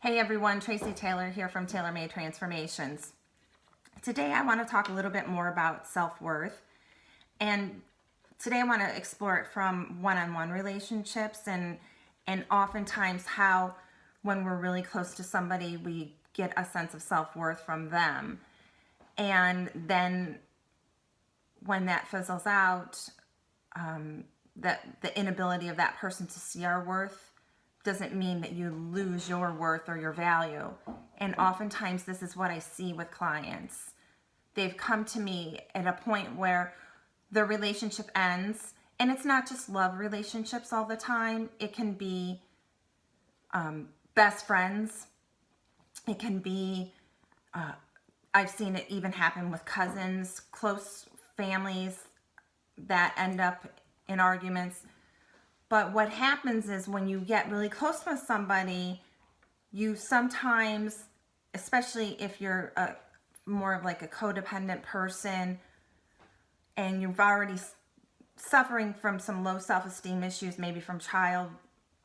Hey everyone, Tracy Taylor here from Taylor Made Transformations. Today I want to talk a little bit more about self-worth, and today I want to explore it from one-on-one relationships and oftentimes how when we're really close to somebody we get a sense of self-worth from them, and then when that fizzles out, that the inability of that person to see our worth doesn't mean that you lose your worth or your value. And oftentimes this is what I see with clients. They've come to me at a point where their relationship ends, and it's not just love relationships all the time. It can be best friends. It can be, I've seen it even happen with cousins, close families that end up in arguments. But what happens is when you get really close with somebody, you sometimes, especially if you're more of like a codependent person and you've already suffering from some low self-esteem issues, maybe from child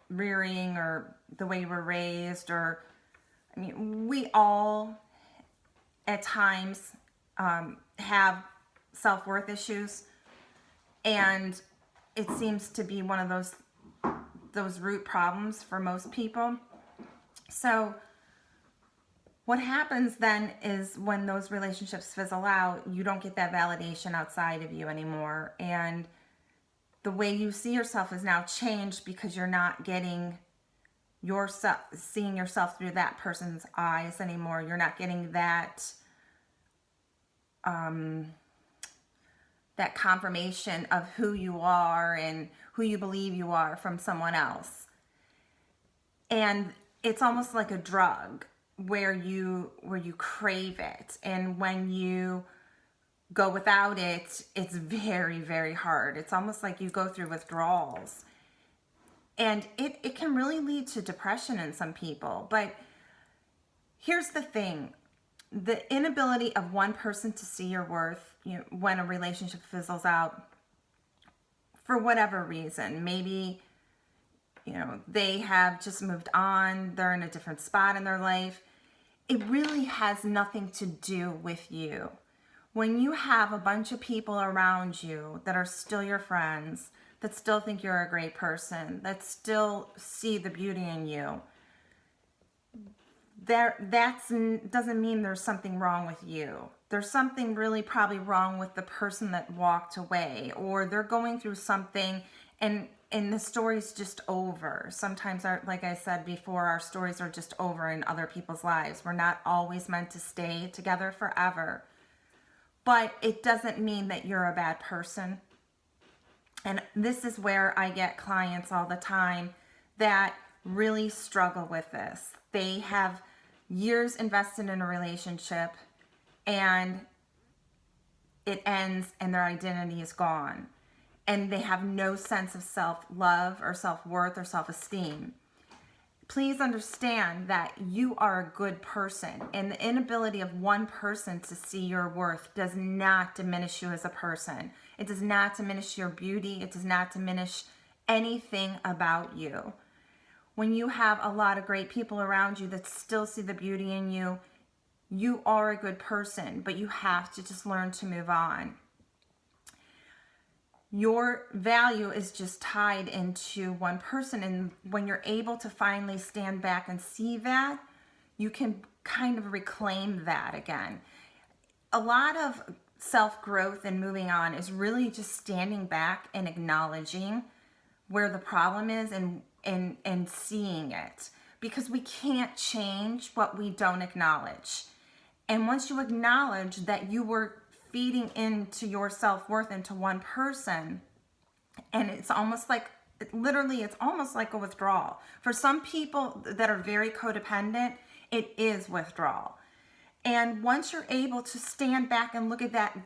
rearing or the way you were raised, or I mean, we all at times have self-worth issues, and it seems to be one of those root problems for most people. So what happens then is when those relationships fizzle out, you don't get that validation outside of you anymore, and the way you see yourself is now changed because you're not getting yourself, seeing yourself through that person's eyes anymore. You're not getting that that confirmation of who you are and who you believe you are from someone else. And it's almost like a drug where you crave it, and when you go without it, it's very, very hard. It's almost like you go through withdrawals, and it can really lead to depression in some people. But here's the thing: the inability of one person to see your worth, when a relationship fizzles out for whatever reason, maybe they have just moved on, they're in a different spot in their life, it really has nothing to do with you. When you have a bunch of people around you that are still your friends, that still think you're a great person, that still see the beauty in you, that doesn't mean there's something wrong with you. There's something really probably wrong with the person that walked away, or they're going through something and the story's just over. Sometimes, like I said before, our stories are just over in other people's lives. We're not always meant to stay together forever. But it doesn't mean that you're a bad person. And this is where I get clients all the time that really struggle with this. They have years invested in a relationship, and it ends and their identity is gone, and they have no sense of self-love or self-worth or self-esteem. Please understand that you are a good person, and the inability of one person to see your worth does not diminish you as a person. It does not diminish your beauty. It does not diminish anything about you. When you have a lot of great people around you that still see the beauty in you, you are a good person, but you have to just learn to move on. Your value is just tied into one person, and when you're able to finally stand back and see that, you can kind of reclaim that again. A lot of self-growth and moving on is really just standing back and acknowledging where the problem is and seeing it, because we can't change what we don't acknowledge. And once you acknowledge that you were feeding into your self-worth into one person, and it's almost like, literally, it's almost like a withdrawal. For some people that are very codependent, it is withdrawal. And once you're able to stand back and look at that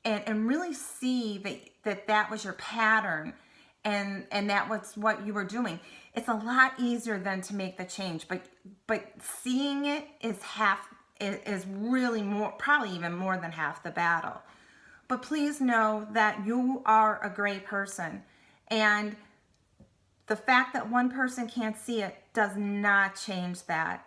and really see that was your pattern, and that was what you were doing, it's a lot easier than to make the change. But seeing it is really more, probably even more than half the battle. But please know that you are a great person, and the fact that one person can't see it does not change that.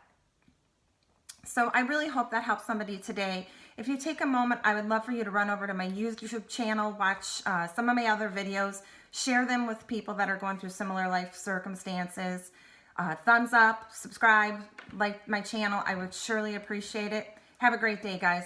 So I really hope that helps somebody today. If you take a moment, I would love for you to run over to my YouTube channel, watch some of my other videos, share them with people that are going through similar life circumstances. Thumbs up, subscribe, like my channel. I would surely appreciate it. Have a great day, guys.